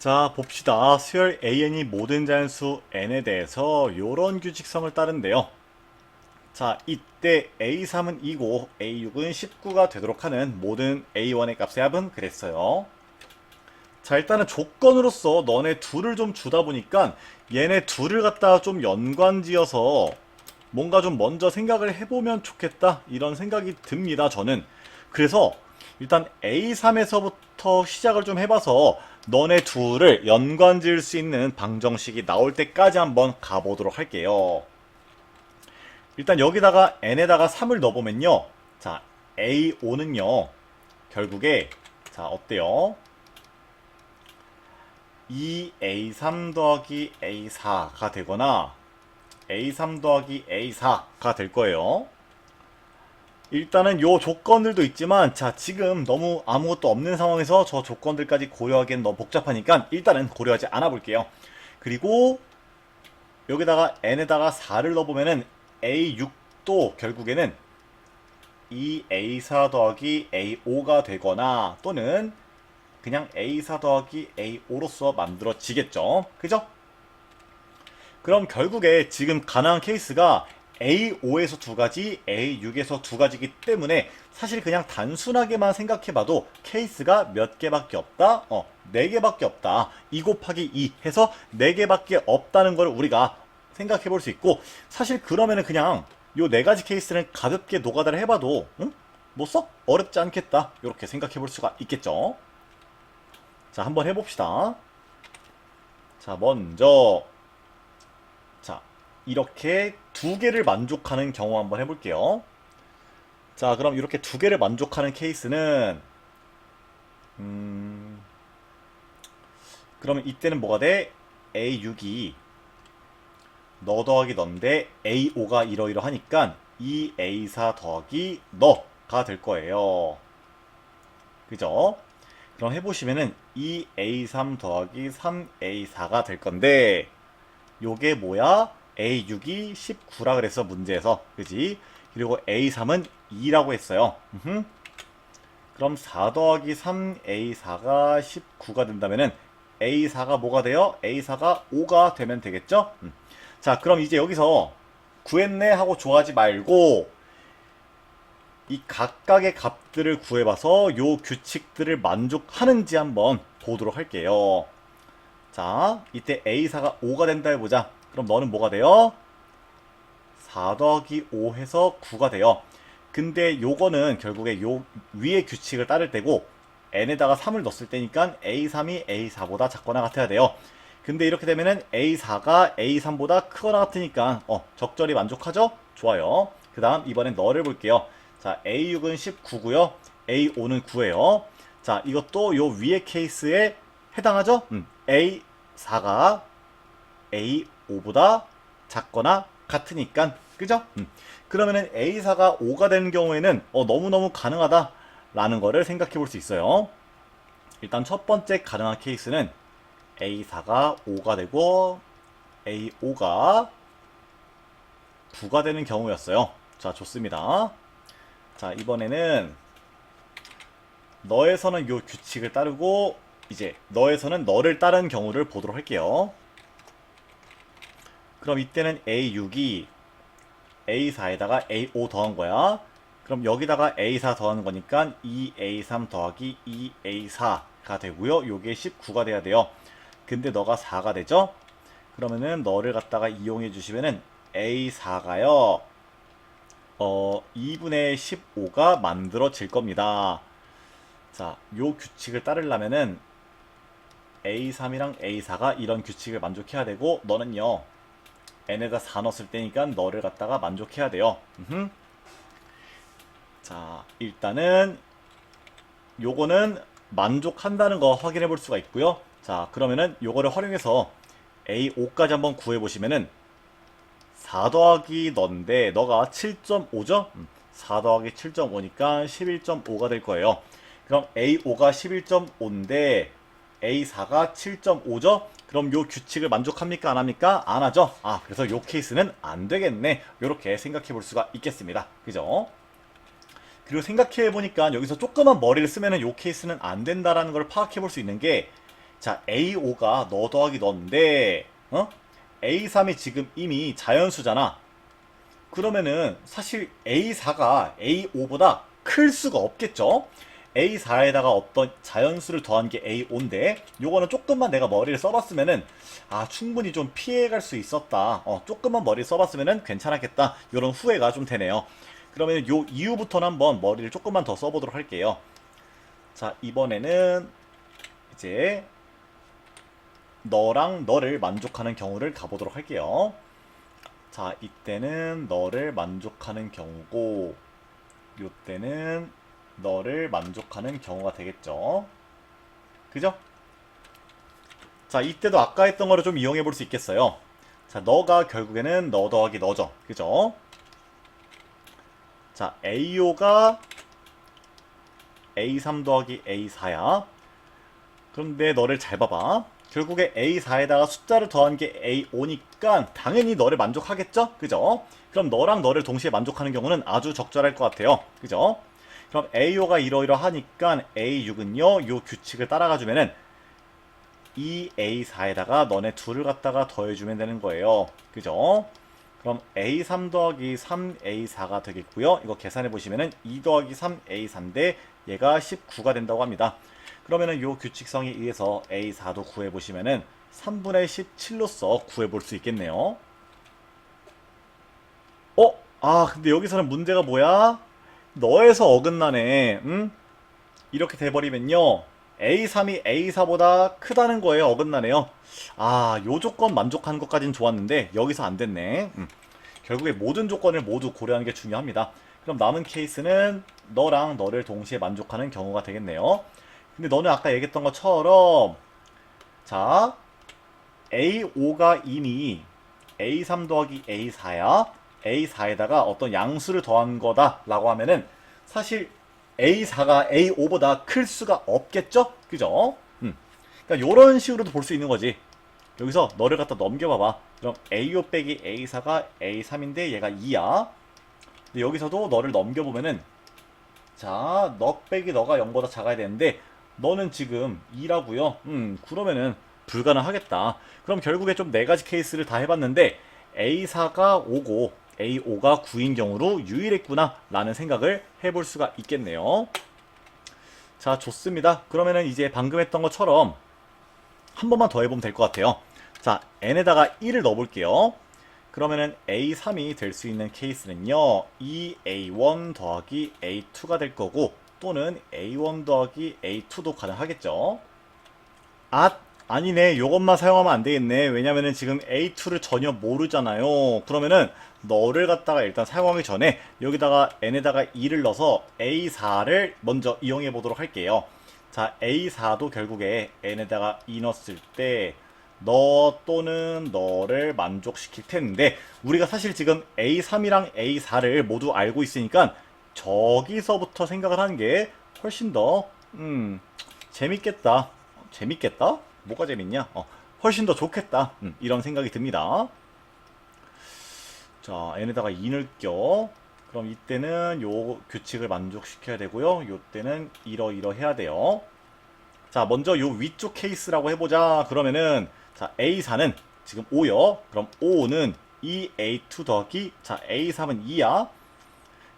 자, 봅시다. 수열 AN이 모든 자연수 N에 대해서 이런 규칙성을 따른대요. 자, 이때 A3은 2고 A6은 19가 되도록 하는 모든 A1의 값의 합은 그랬어요. 자, 일단은 조건으로서 너네 둘을 좀 주다 보니까 얘네 둘을 갖다가 좀 연관지어서 뭔가 좀 먼저 생각을 해보면 좋겠다, 이런 생각이 듭니다, 저는. 그래서 일단 A3에서부터 시작을 좀 해봐서 너네 둘을 연관지을 수 있는 방정식이 나올 때까지 한번 가보도록 할게요. 일단 여기다가 n에다가 3을 넣어보면요, 자, A5는요 결국에, 자, 어때요? 2A3 더하기 A4가 되거나 A3 더하기 A4가 될 거예요. 일단은 요 조건들도 있지만, 자, 지금 너무 아무것도 없는 상황에서 저 조건들까지 고려하기엔 너무 복잡하니까 일단은 고려하지 않아 볼게요. 그리고 여기다가 n에다가 4를 넣어보면은 A6도 결국에는 2A4 더하기 A5가 되거나 또는 그냥 A4 더하기 A5로서 만들어지겠죠. 그죠? 그럼 결국에 지금 가능한 케이스가 A5에서 두 가지, A6에서 두 가지이기 때문에 사실 그냥 단순하게만 생각해봐도 케이스가 몇 개밖에 없다? 4개밖에 없다. 2 곱하기 2 해서 4개밖에 없다는 걸 우리가 생각해볼 수 있고, 사실 그러면은 그냥 요 4가지 케이스는 가볍게 노가다를 해봐도 뭐 썩 어렵지 않겠다, 이렇게 생각해볼 수가 있겠죠. 자, 한번 해봅시다. 자, 먼저, 자, 이렇게 2개를 만족하는 경우 한번 해볼게요. 자, 그럼 이렇게 2개를 만족하는 케이스는 그러면 이때는 뭐가 돼? A6이 너 더하기 너인데 A5가 이러이러하니까 2A4 더하기 너가 될 거예요. 그죠? 그럼 해보시면은 2A3 더하기 3A4가 될 건데, 요게 뭐야? A6이 19라 그래서 문제에서, 그지? 그리고 A3은 2라고 했어요. 그럼 4 더하기 3A4가 19가 된다면은 A4가 뭐가 돼요? A4가 5가 되면 되겠죠? 자, 그럼 이제 여기서 구했네 하고 좋아하지 말고 이 각각의 값들을 구해봐서 요 규칙들을 만족하는지 한번 보도록 할게요. 자, 이때 A4가 5가 된다 해보자. 그럼 너는 뭐가 돼요? 4 더하기 5 해서 9가 돼요. 근데 요거는 결국에 요 위의 규칙을 따를 때고 n에다가 3을 넣었을 때니까 A3이 A4보다 작거나 같아야 돼요. 근데 이렇게 되면은 A4가 A3보다 크거나 같으니까 적절히 만족하죠? 좋아요. 그 다음 이번엔 너를 볼게요. 자, A6은 19고요. A5는 9예요. 자, 이것도 요 위의 케이스에 해당하죠? A4가 A5보다 작거나 같으니까, 그죠? 그러면은 A4가 5가 되는 경우에는 너무너무 가능하다 라는 거를 생각해 볼 수 있어요. 일단 첫 번째 가능한 케이스는 A4가 5가 되고 A5가 9가 되는 경우였어요. 자, 좋습니다. 자, 이번에는 너에서는 요 규칙을 따르고 이제 너에서는 너를 따른 경우를 보도록 할게요. 그럼 이때는 A6이 A4에다가 A5 더한 거야. 그럼 여기다가 A4 더하는 거니까 2A3 더하기 2A4가 되고요. 요게 19가 돼야 돼요. 근데 너가 4가 되죠? 그러면은 너를 갖다가 이용해 주시면은 A4가요 2분의 15가 만들어질 겁니다. 자, 요 규칙을 따르려면은 A3이랑 A4가 이런 규칙을 만족해야 되고, 너는요 n에다 4 넣었을 때니까 너를 갖다가 만족해야 돼요. 자, 일단은 요거는 만족한다는 거 확인해 볼 수가 있고요. 자, 그러면은 요거를 활용해서 A5까지 한번 구해 보시면은 4 더하기 너인데 너가 7.5죠? 4 더하기 7.5니까 11.5가 될 거예요. 그럼 A5가 11.5인데 A4가 7.5죠? 그럼 요 규칙을 만족합니까? 안 합니까? 안 하죠? 아, 그래서 요 케이스는 안 되겠네. 요렇게 생각해 볼 수가 있겠습니다. 그죠? 그리고 생각해 보니까 여기서 조그만 머리를 쓰면은 요 케이스는 안 된다라는 걸 파악해 볼 수 있는 게, 자, A5가 너 더하기 너인데, A3이 지금 이미 자연수잖아. 그러면은 사실 A4가 A5보다 클 수가 없겠죠? A4에다가 어떤 자연수를 더한 게 A5인데, 요거는 조금만 내가 머리를 써봤으면은, 충분히 좀 피해갈 수 있었다. 조금만 머리를 써봤으면은 괜찮았겠다. 요런 후회가 좀 되네요. 그러면 요 이후부터는 한번 머리를 조금만 더 써보도록 할게요. 자, 이번에는 이제 너랑 너를 만족하는 경우를 가보도록 할게요. 자, 이때는 너를 만족하는 경우고, 요때는 너를 만족하는 경우가 되겠죠. 그죠? 자, 이때도 아까 했던 거를 좀 이용해 볼 수 있겠어요. 자, 너가 결국에는 너 더하기 너죠. 그죠? 자, A5가 A3 더하기 A4야. 그런데 너를 잘 봐봐. 결국에 A4에다가 숫자를 더한 게 A5니까 당연히 너를 만족하겠죠? 그죠? 그럼 너랑 너를 동시에 만족하는 경우는 아주 적절할 것 같아요. 그죠? 그럼 A5가 이러이러하니까 A6은요, 요 규칙을 따라가 주면은 이 A4에다가 너네 둘을 갖다가 더해주면 되는 거예요. 그죠? 그럼 A3 더하기 3A4가 되겠고요. 이거 계산해 보시면은 2 더하기 3A4인데 얘가 19가 된다고 합니다. 그러면은 요 규칙성에 의해서 A4도 구해보시면은 3분의 17로서 구해볼 수 있겠네요. 근데 여기서는 문제가 뭐야? 너에서 어긋나네. 응? 이렇게 돼버리면요. A3이 A4보다 크다는 거에 어긋나네요. 요 조건 만족한 것까진 좋았는데 여기서 안 됐네. 결국에 모든 조건을 모두 고려하는 게 중요합니다. 그럼 남은 케이스는 너랑 너를 동시에 만족하는 경우가 되겠네요. 근데 너는 아까 얘기했던 것처럼 자, A5가 이미 A3 더하기 A4야. A4에다가 어떤 양수를 더한 거다 라고 하면은 사실 A4가 A5보다 클 수가 없겠죠? 그죠? 그러니까 요런 식으로도 볼 수 있는 거지. 여기서 너를 갖다 넘겨봐봐. 그럼 A5 빼기 A4가 A3인데 얘가 2야. 근데 여기서도 너를 넘겨보면은 자, 너 빼기 너가 0보다 작아야 되는데 너는 지금 2라고요. 그러면은 불가능하겠다. 그럼 결국에 좀 네 가지 케이스를 다 해봤는데 A4가 5고 A5가 9인 경우로 유일했구나 라는 생각을 해볼 수가 있겠네요. 자, 좋습니다. 그러면은 이제 방금 했던 것처럼 한 번만 더 해보면 될 것 같아요. 자, n에다가 1을 넣어볼게요. 그러면은 A3이 될 수 있는 케이스는요, 2A1 더하기 A2가 될 거고, 또는 A1 더하기 A2도 가능하겠죠. 아니네. 요것만 사용하면 안 되겠네. 왜냐면은 지금 A2를 전혀 모르잖아요. 그러면은 너를 갖다가 일단 사용하기 전에 여기다가 n에다가 2를 넣어서 A4를 먼저 이용해 보도록 할게요. 자, A4도 결국에 n에다가 2 넣었을 때 너 또는 너를 만족시킬 텐데 우리가 사실 지금 A3이랑 A4를 모두 알고 있으니까 저기서부터 생각을 하는 게 훨씬 더 재밌겠다. 재밌겠다? 뭐가 재밌냐? 훨씬 더 좋겠다. 이런 생각이 듭니다. 자, n에다가 2 넣을게요. 그럼 이때는 요 규칙을 만족시켜야 되고요. 요때는 이러이러해야 돼요. 자, 먼저 요 위쪽 케이스라고 해보자. 그러면은 자, A4는 지금 5요. 그럼 5는 2A2 더하기 자, A3은 2야.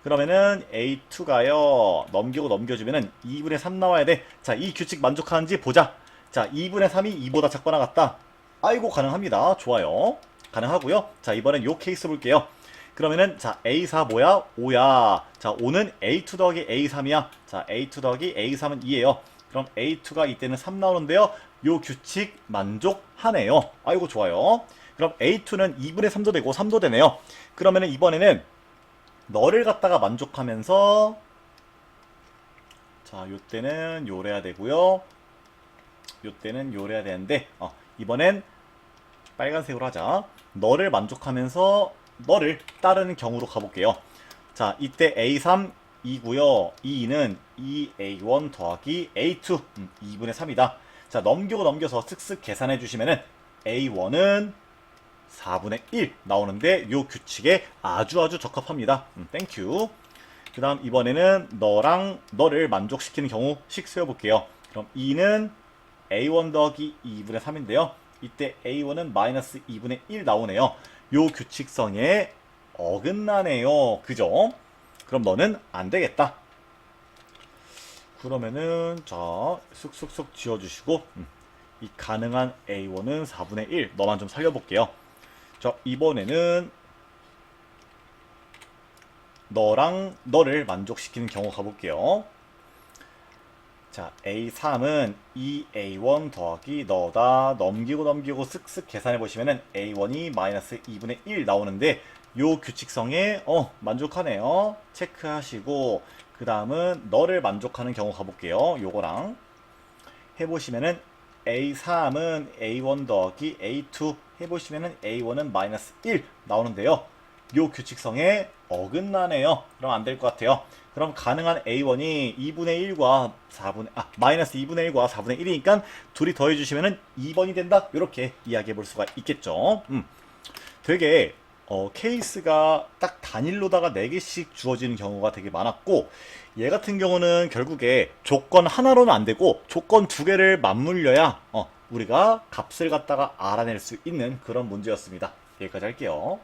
그러면은 A2가요. 넘기고 넘겨주면은 2분의 3 나와야 돼. 자, 이 규칙 만족하는지 보자. 자, 2분의 3이 2보다 작거나 같다. 아이고, 가능합니다. 좋아요. 가능하고요. 자, 이번엔 요 케이스 볼게요. 그러면은 자, A4 뭐야? 5야. 자, 5는 A2 더하기 A3이야. 자, A2 더하기 A3은 2예요. 그럼 A2가 이때는 3 나오는데요. 요 규칙 만족하네요. 아이고, 좋아요. 그럼 A2는 2분의 3도 되고 3도 되네요. 그러면은 이번에는 너를 갖다가 만족하면서 자, 요때는 요래야 되고요. 요때는 요래야 되는데 이번엔 빨간색으로 하자. 너를 만족하면서 너를 따르는 경우로 가볼게요. 자, 이때 A3 2고요. 2는 2A1 더하기 A2 2분의 3이다. 자, 넘기고 넘겨서 쓱쓱 계산해 주시면은 A1은 4분의 1 나오는데 요 규칙에 아주 적합합니다. 땡큐. 그 다음 이번에는 너랑 너를 만족시키는 경우씩 세워볼게요. 그럼 2는 A1 더하기 2분의 3인데요. 이때 A1은 마이너스 2분의 1 나오네요. 요 규칙성에 어긋나네요. 그죠? 그럼 너는 안 되겠다. 그러면은 자 쑥쑥쑥 지워주시고 이 가능한 A1은 4분의 1 너만 좀 살려볼게요. 자 이번에는 너를 만족시키는 경우 가볼게요. 자 A3은 2A1 더하기 너다. 넘기고 쓱쓱 계산해보시면은 A1이 마이너스 2분의 1 나오는데 요 규칙성에 만족하네요. 체크하시고 그 다음은 너를 만족하는 경우 가볼게요. 요거랑 해보시면은 A3은 A1 더하기 A2 해보시면은 A1은 마이너스 1 나오는데요. 요 규칙성에 어긋나네요. 그럼 안 될 것 같아요. 그럼 가능한 A1이 2분의 1과 마이너스 2분의 1과 4분의 1이니까 둘이 더해주시면은 2번이 된다. 이렇게 이야기해 볼 수가 있겠죠. 되게 케이스가 딱 단일로다가 4개씩 주어지는 경우가 되게 많았고 얘 같은 경우는 결국에 조건 하나로는 안 되고 조건 2개를 맞물려야 우리가 값을 갖다가 알아낼 수 있는 그런 문제였습니다. 여기까지 할게요.